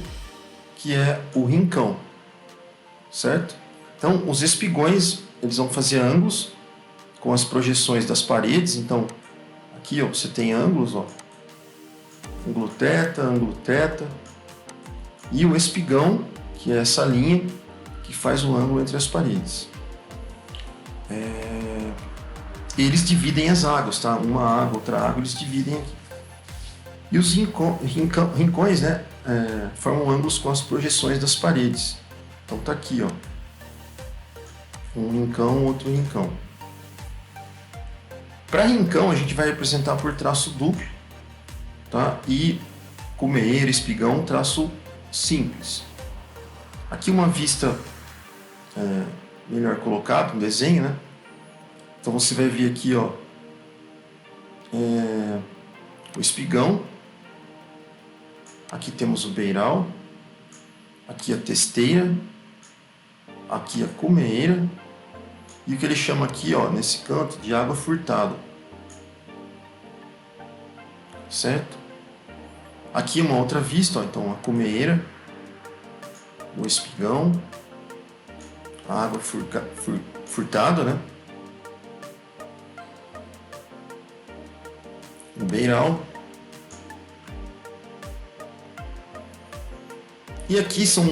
A: que é o rincão, certo? Então os espigões eles vão fazer ângulos com as projeções das paredes. Então aqui ó, você tem ângulos, ó, ângulo teta, e o espigão, que é essa linha que faz o ângulo entre as paredes. Eles dividem as águas, tá? Uma água, outra água, eles dividem aqui. E os rincões, né, formam ângulos com as projeções das paredes. Então tá aqui, ó. Um rincão, outro rincão. Para rincão, a gente vai representar por traço duplo, tá? E cumeeira, espigão, traço simples. Aqui uma vista melhor colocada, um desenho, né? Então você vai ver aqui, ó, o espigão. Aqui temos o beiral. Aqui a testeira. Aqui a cumeeira. E o que ele chama aqui, ó, nesse canto, de água furtada. Certo? Aqui uma outra vista, ó, então a cumeeira, o espigão, a água furtada, né? O beiral. E aqui são,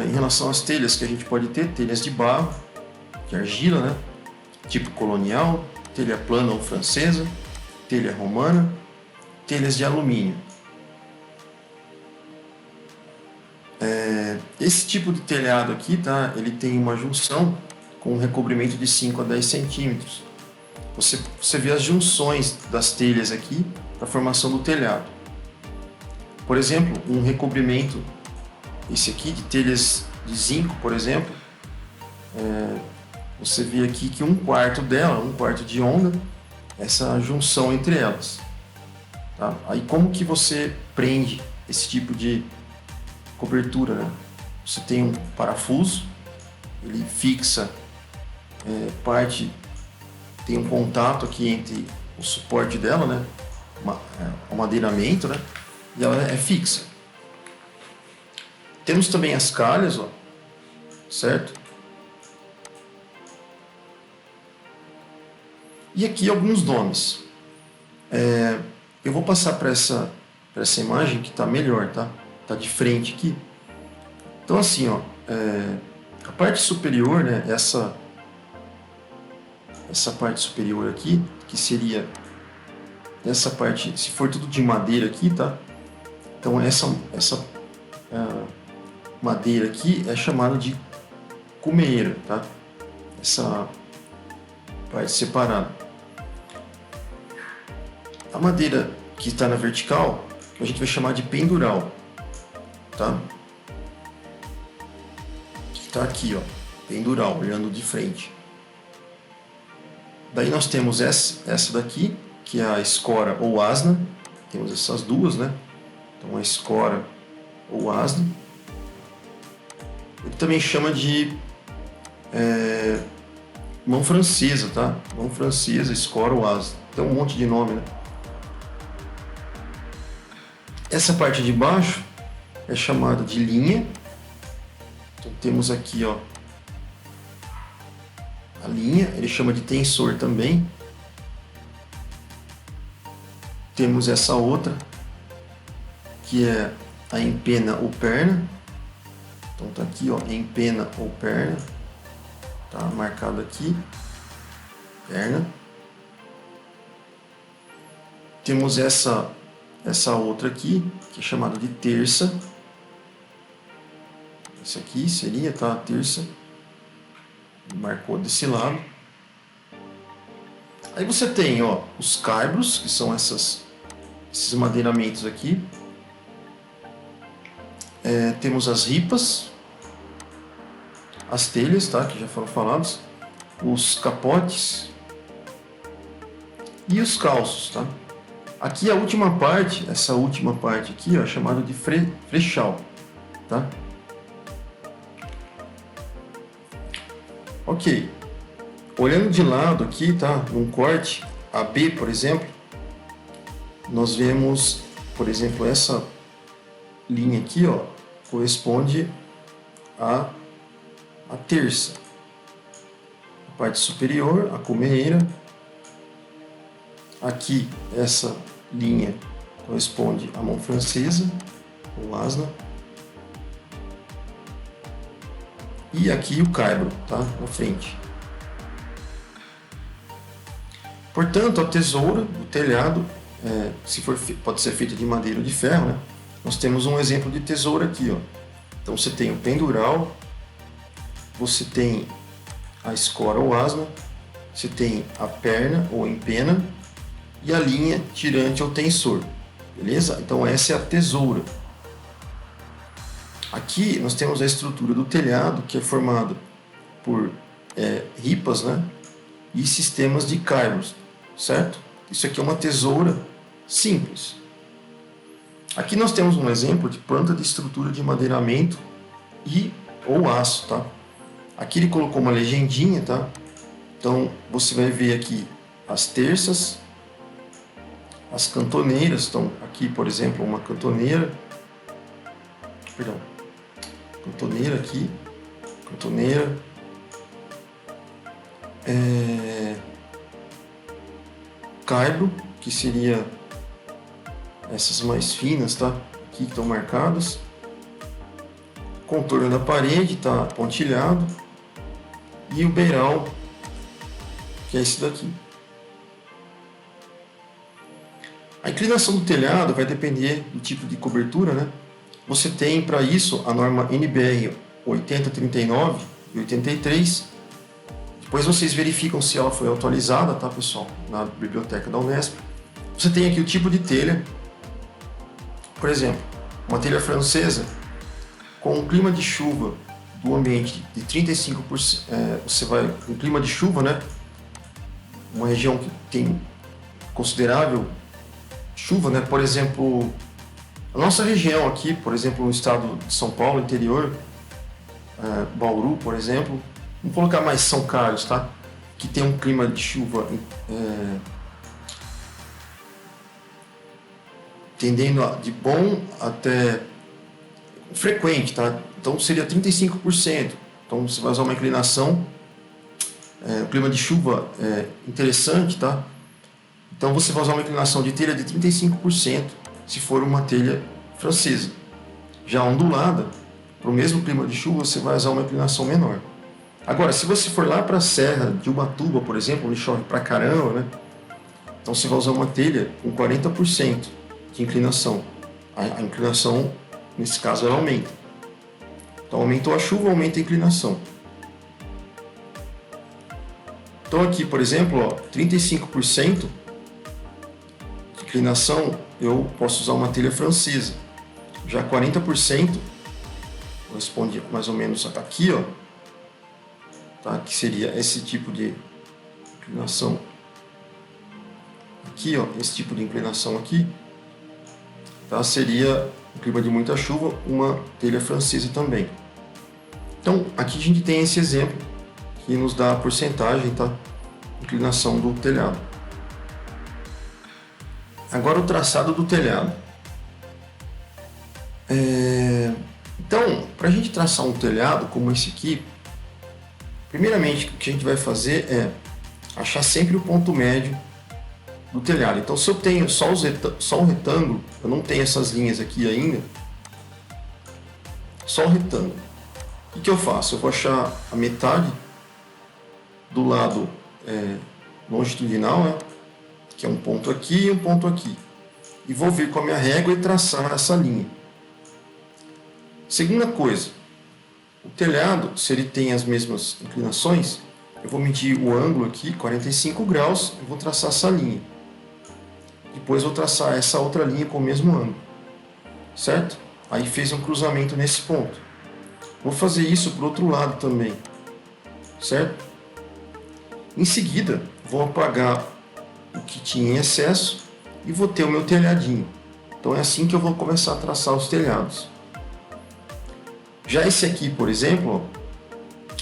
A: em relação às telhas que a gente pode ter, telhas de barro, de argila, né? Tipo colonial, telha plana ou francesa, telha romana, telhas de alumínio. Esse tipo de telhado aqui, tá? Ele tem uma junção com um recobrimento de 5 a 10 centímetros. Você vê as junções das telhas aqui para a formação do telhado. Por exemplo, um recobrimento, esse aqui de telhas de zinco, por exemplo, você vê aqui que um quarto dela, um quarto de onda, essa junção entre elas. Tá? Aí como que você prende esse tipo de cobertura, né? Você tem um parafuso, ele fixa parte, tem um contato aqui entre o suporte dela, né? O madeiramento, né? E ela é fixa. Temos também as calhas, ó, certo? E aqui alguns nomes. Eu vou passar para essa imagem que está melhor, tá? Tá de frente aqui. Então assim, ó, a parte superior, né? Essa parte superior aqui, que seria essa parte, se for tudo de madeira aqui, tá? Então essa madeira aqui é chamada de cumeeira, tá? Essa parte separada. A madeira que está na vertical, a gente vai chamar de pendural, tá? Que está aqui, ó, pendural, olhando de frente. Daí nós temos essa daqui, que é a escora ou asna. Temos essas duas, né? Então a escora ou asna. Ele também chama de mão francesa, tá? Mão francesa, escora ou asna. Tem um monte de nome, né? Essa parte de baixo é chamada de linha. Então temos aqui, ó, a linha, ele chama de tensor também. Temos essa outra, que é a empena ou perna. Então tá aqui, ó, empena ou perna. Tá marcado aqui, perna. Temos essa outra aqui, que é chamada de terça. Essa aqui seria, tá, a terça. Marcou desse lado. Aí você tem, ó, os caibros, que são esses madeiramentos aqui. Temos as ripas, as telhas, tá, que já foram falados, os capotes e os calços, tá? Aqui a última parte, essa última parte aqui, ó, é chamada de frechal, tá? Ok. Olhando de lado aqui, tá? Num corte AB, por exemplo, nós vemos, por exemplo, essa linha aqui, ó, corresponde à terça. A parte superior, a cumeeira. Aqui, essa linha corresponde à mão francesa, ou asna. E aqui o caibro, tá? Na frente. Portanto, a tesoura, o telhado, pode ser feita de madeira ou de ferro, né? Nós temos um exemplo de tesoura aqui, ó. Então você tem o pendural, você tem a escora ou asna, você tem a perna ou empena e a linha tirante ou tensor, beleza? Então essa é a tesoura. Aqui nós temos a estrutura do telhado, que é formada por ripas, né? E sistemas de caibros, certo? Isso aqui é uma tesoura simples. Aqui nós temos um exemplo de planta de estrutura de madeiramento e ou aço, tá? Aqui ele colocou uma legendinha, tá? Então você vai ver aqui as terças, as cantoneiras. Então aqui, por exemplo, uma cantoneira, cantoneira aqui, cantoneira, caibro, que seria essas mais finas, tá? Aqui estão marcadas. Contorno da parede está pontilhado. E o beiral, que é esse daqui. A inclinação do telhado vai depender do tipo de cobertura, né? Você tem para isso a norma NBR 8039 e 83. Depois vocês verificam se ela foi atualizada, tá, pessoal? Na biblioteca da Unesp. Você tem aqui o tipo de telha. Por exemplo, uma telha francesa com um clima de chuva do ambiente de 35%, você vai um clima de chuva, né? Uma região que tem considerável chuva, né? Por exemplo, a nossa região aqui, por exemplo, no estado de São Paulo, interior, Bauru, por exemplo, vamos colocar mais São Carlos, tá? Que tem um clima de chuva tendendo de bom até frequente, tá? Então seria 35%. Então você vai usar uma inclinação, o clima de chuva é interessante, tá? Então você vai usar uma inclinação de telha de 35% se for uma telha francesa. Já ondulada, para o mesmo clima de chuva, você vai usar uma inclinação menor. Agora, se você for lá para a Serra de Ubatuba, por exemplo, onde chove pra caramba, né? Então você vai usar uma telha com 40% de inclinação. A inclinação, nesse caso, ela aumenta. Então aumentou a chuva, aumenta a inclinação. Então aqui, por exemplo, ó, 35% de inclinação, eu posso usar uma telha francesa. Já 40% corresponde mais ou menos aqui, ó, tá? Que seria esse tipo de inclinação. Aqui, ó, esse tipo de inclinação aqui, tá? Seria, no clima de muita chuva, uma telha francesa também. Então, aqui a gente tem esse exemplo que nos dá a porcentagem, tá? Inclinação do telhado. Agora o traçado do telhado. Então, para a gente traçar um telhado como esse aqui, primeiramente o que a gente vai fazer é achar sempre o ponto médio do telhado. Então, se eu tenho só um retângulo, eu não tenho essas linhas aqui ainda, só o retângulo. O que eu faço? Eu vou achar a metade do lado longitudinal, né? Que é um ponto aqui e um ponto aqui. E vou vir com a minha régua e traçar essa linha. Segunda coisa, o telhado, se ele tem as mesmas inclinações, eu vou medir o ângulo aqui, 45 graus, e vou traçar essa linha. Depois vou traçar essa outra linha com o mesmo ângulo, certo? Aí fez um cruzamento nesse ponto. Vou fazer isso para o outro lado também, certo? Em seguida, vou apagar o que tinha em excesso e vou ter o meu telhadinho. Então é assim que eu vou começar a traçar os telhados. Já esse aqui, por exemplo,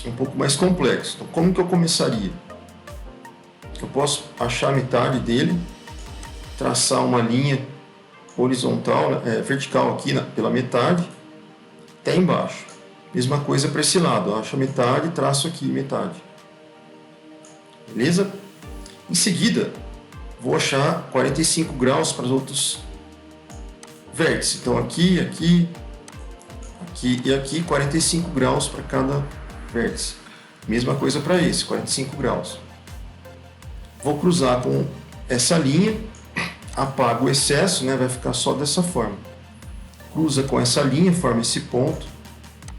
A: é um pouco mais complexo. Então, como que eu começaria? Eu posso achar a metade dele, traçar uma linha horizontal, vertical aqui pela metade, até embaixo. Mesma coisa para esse lado. Eu acho a metade, traço aqui metade. Beleza? Em seguida, vou achar 45 graus para os outros vértices. Então aqui, aqui, aqui e aqui, 45 graus para cada vértice. Mesma coisa para esse, 45 graus. Vou cruzar com essa linha, apago o excesso, né? Vai ficar só dessa forma. Cruza com essa linha, forma esse ponto.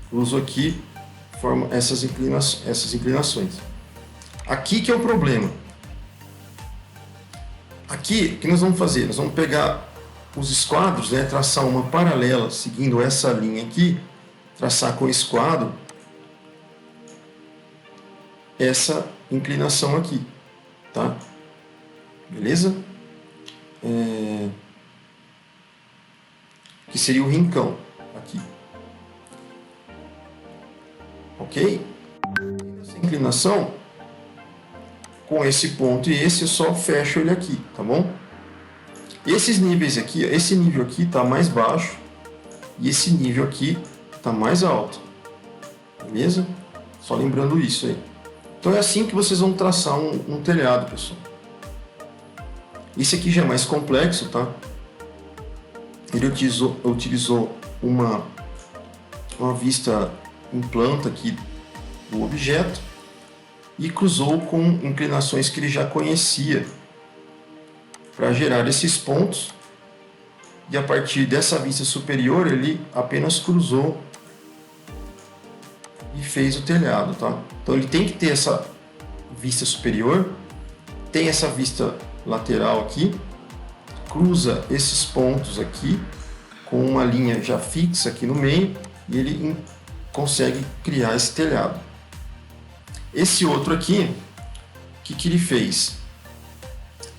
A: Cruzo aqui, forma essas inclinações. Aqui que é o problema. Aqui, o que nós vamos fazer? Nós vamos pegar os esquadros, né, traçar uma paralela seguindo essa linha aqui, traçar com o esquadro essa inclinação aqui, tá? Beleza? Que seria o rincão aqui. Ok? Essa inclinação, com esse ponto e esse, eu só fecho ele aqui, tá bom? Esses níveis aqui, esse nível aqui está mais baixo e esse nível aqui está mais alto. Beleza? Só lembrando isso aí. Então é assim que vocês vão traçar um telhado, pessoal. Esse aqui já é mais complexo, tá? Ele utilizou uma vista em planta aqui do objeto e cruzou com inclinações que ele já conhecia para gerar esses pontos, e a partir dessa vista superior ele apenas cruzou e fez o telhado, tá? Então ele tem que ter essa vista superior, tem essa vista lateral aqui, cruza esses pontos aqui com uma linha já fixa aqui no meio e ele consegue criar esse telhado. Esse outro aqui, o que ele fez?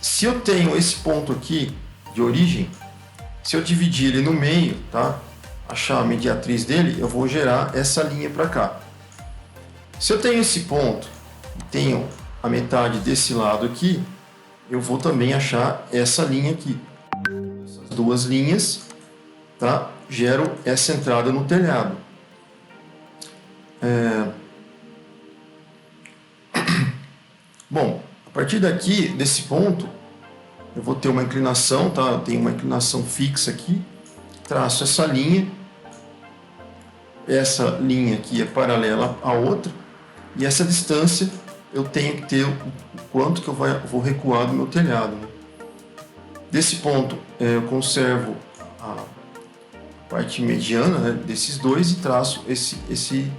A: Se eu tenho esse ponto aqui de origem, se eu dividir ele no meio, tá? Achar a mediatriz dele, eu vou gerar essa linha para cá. Se eu tenho esse ponto e tenho a metade desse lado aqui, eu vou também achar essa linha aqui. Essas duas linhas, tá? Geram essa entrada no telhado. Bom, a partir daqui, desse ponto, eu vou ter uma inclinação, tá? Eu tenho uma inclinação fixa aqui, traço essa linha aqui é paralela à outra, e essa distância eu tenho que ter o quanto que eu vou recuar do meu telhado, né? Desse ponto eu conservo a parte mediana, né, desses dois e traço esse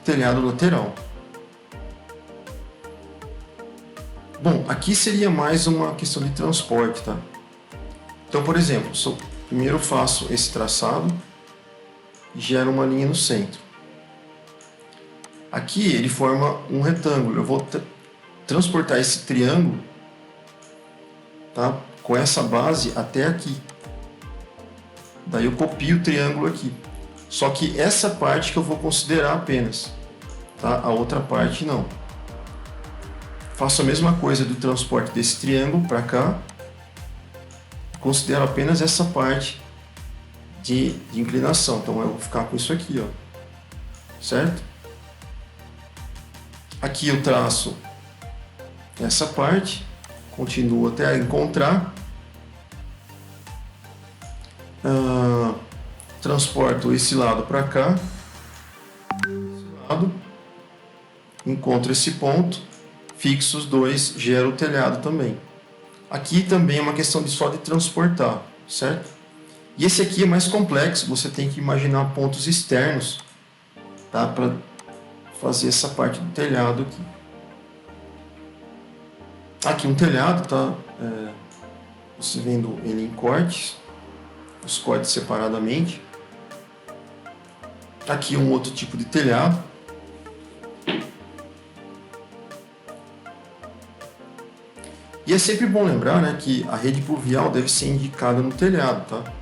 A: telhado lateral. Bom, aqui seria mais uma questão de transporte, tá? Então, por exemplo, primeiro eu faço esse traçado e gero uma linha no centro. Aqui ele forma um retângulo. Eu vou transportar esse triângulo, tá, com essa base até aqui. Daí eu copio o triângulo aqui. Só que essa parte que eu vou considerar apenas, tá? A outra parte não. Faço a mesma coisa do transporte desse triângulo para cá. Considero apenas essa parte de inclinação. Então eu vou ficar com isso aqui, ó. Certo? Aqui eu traço essa parte, continuo até encontrar. Transporto esse lado para cá. Esse lado. Encontro esse ponto. Fixo os dois, gera o telhado também. Aqui também é uma questão só de transportar, certo? E esse aqui é mais complexo, você tem que imaginar pontos externos, tá? Para fazer essa parte do telhado aqui. Aqui um telhado, tá? Você vendo ele em cortes, os cortes separadamente. Aqui um outro tipo de telhado. E é sempre bom lembrar, né, que a rede pluvial deve ser indicada no telhado, tá?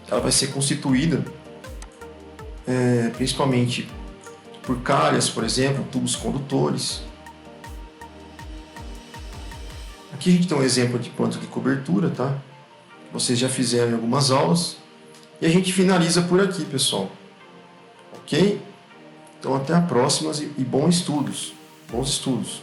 A: Ela vai ser constituída principalmente por calhas, por exemplo, tubos condutores. Aqui a gente tem um exemplo de planta de cobertura, tá? Vocês já fizeram em algumas aulas. E a gente finaliza por aqui, pessoal. Ok? Então até a próxima e bons estudos. Bons estudos.